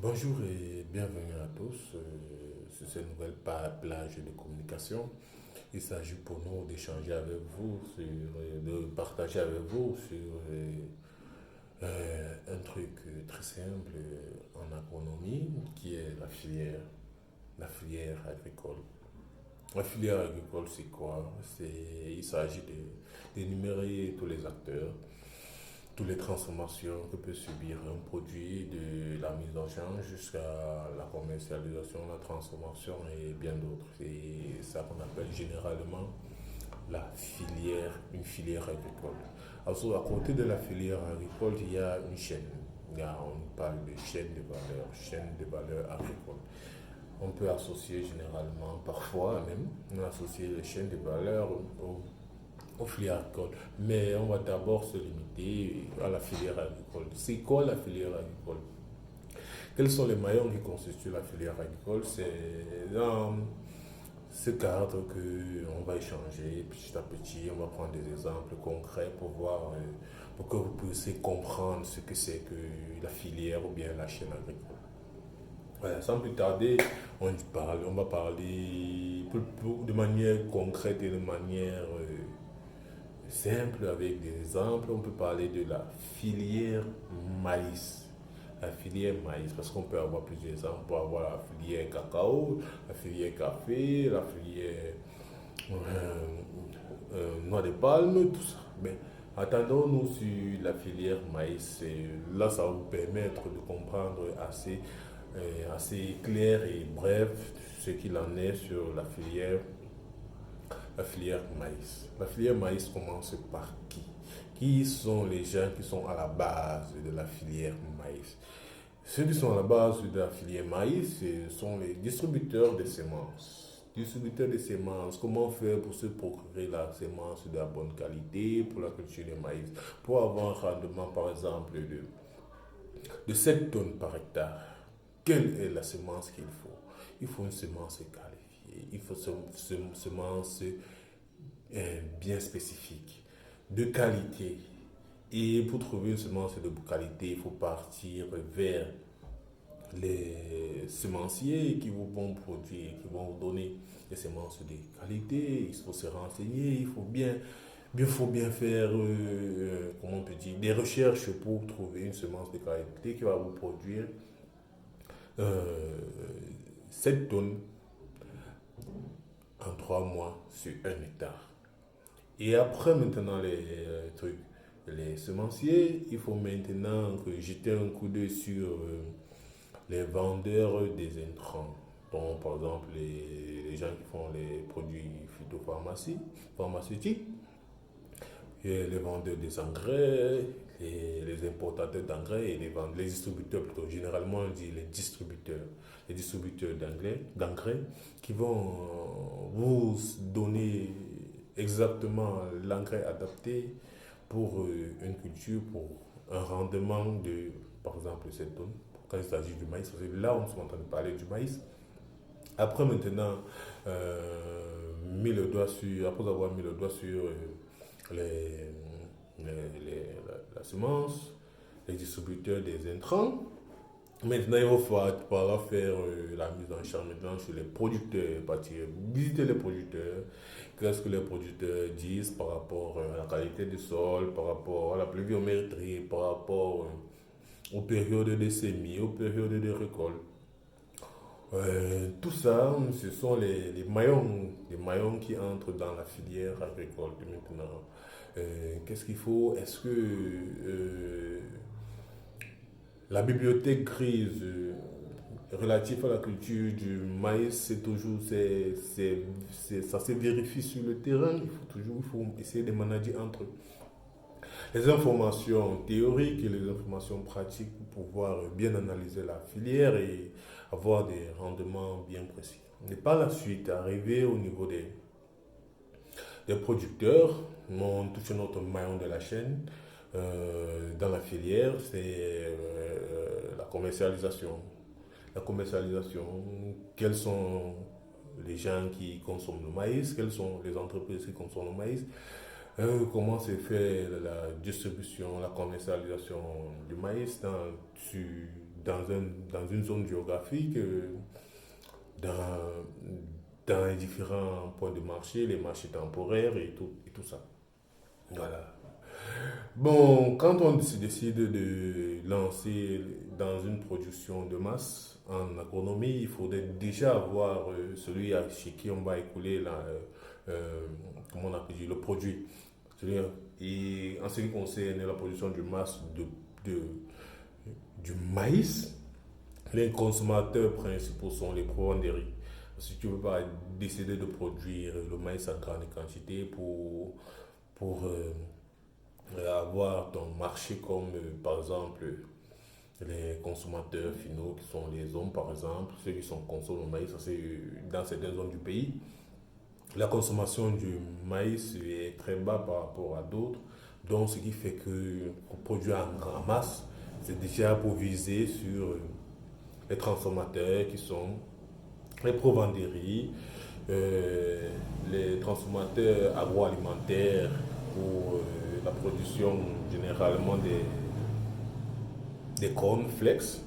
Bonjour et bienvenue à tous sur cette nouvelle plage de communication. Il s'agit pour nous d'échanger avec vous, de partager avec vous sur un truc très simple en agronomie qui est la filière agricole. La filière agricole, c'est quoi? Il s'agit d'énumérer tous les acteurs, toutes les transformations que peut subir un produit, de la mise en champ jusqu'à la commercialisation, la transformation et bien d'autres. C'est ça qu'on appelle généralement une filière agricole. Alors, à côté de la filière agricole, il y a une chaîne. On parle de chaîne de valeur agricole. On peut associer généralement, parfois même, on associe les chaînes de valeur aux filières agricoles. Mais on va d'abord se limiter à la filière agricole. C'est quoi la filière agricole? Quels sont les maillons qui constituent la filière agricole? C'est dans ce cadre qu'on va échanger petit à petit. On va prendre des exemples concrets pour voir, pour que vous puissiez comprendre ce que c'est que la filière ou bien la chaîne agricole. Voilà, sans plus tarder, on va parler de manière concrète et de manière simple avec des exemples. On peut parler de la filière maïs. La filière maïs, parce qu'on peut avoir plusieurs exemples. On peut avoir la filière cacao, la filière café, la filière noix de palme, tout ça. Mais attendons-nous sur la filière maïs. Là, ça va vous permettre de comprendre assez clair et bref ce qu'il en est sur la filière maïs. La filière maïs commence par qui? Qui sont les gens qui sont à la base de la filière maïs? Ceux qui sont à la base de la filière maïs, ce sont les distributeurs de semences. Distributeurs de semences, comment faire pour se procurer la semence de la bonne qualité pour la culture de maïs? Pour avoir un rendement, par exemple, de 7 tonnes par hectare, quelle est la semence qu'il faut? Il faut une semence qualifiée, il faut une semence bien spécifique, de qualité. Et pour trouver une semence de qualité, il faut partir vers les semenciers qui vous vont produire, qui vont vous donner des semences de qualité. Il faut se renseigner, il faut bien faire, comment on peut dire, des recherches pour trouver une semence de qualité qui va vous produire euh, 7 tonnes en 3 mois sur un hectare. Et après, maintenant, les semenciers, il faut maintenant jeter un coup d'œil sur les vendeurs des intrants. Donc, par exemple, les gens qui font les produits phytopharmaceutiques, et les vendeurs des engrais, les importateurs d'engrais et les distributeurs plutôt. Généralement, on dit les distributeurs d'engrais qui vont vous donner exactement l'engrais adapté pour une culture, pour un rendement de, par exemple, 7 tonnes, quand il s'agit du maïs. Parce que là, on est en train de parler du maïs. Après, maintenant, après avoir mis le doigt sur les, la semence, les distributeurs des intrants, maintenant, il va falloir faire la mise en charge maintenant sur les producteurs, partir visiter les producteurs, qu'est-ce que les producteurs disent par rapport à la qualité du sol, par rapport à la pluviométrie, par rapport aux périodes de semis, aux périodes de récolte. Tout ça, ce sont les maillons qui entrent dans la filière agricole de maintenant. Qu'est-ce qu'il faut? Est-ce que la bibliothèque grise relative à la culture du maïs, ça se vérifie sur le terrain. Il faut essayer de manager entre les informations théoriques et les informations pratiques pour pouvoir bien analyser la filière et avoir des rendements bien précis. Et par la suite, arriver au niveau des producteurs, on touche un autre maillon de la chaîne dans la filière, c'est la commercialisation. La commercialisation, quels sont les gens qui consomment le maïs, quelles sont les entreprises qui consomment le maïs, comment se fait la distribution, la commercialisation du maïs dans une zone géographique, dans, dans les différents points de marché, les marchés temporaires et tout ça. Voilà. Bon, quand on se décide de lancer dans une production de masse en agronomie, il faudrait déjà avoir celui chez qui on va écouler comment on appelle, le produit. Et en ce qui concerne la production de masse de- du maïs, les consommateurs principaux sont les producteurs de riz. Si tu veux pas décider de produire le maïs en grande quantité pour avoir ton marché comme par exemple les consommateurs finaux qui sont les hommes par exemple, ceux qui sont consomment le maïs, ça, c'est dans certaines zones du pays. La consommation du maïs est très bas par rapport à d'autres, donc ce qui fait que pour produire en grande masse, c'est déjà pour viser sur les transformateurs qui sont les provenderies, euh, les transformateurs agroalimentaires pour la production généralement des cornflakes,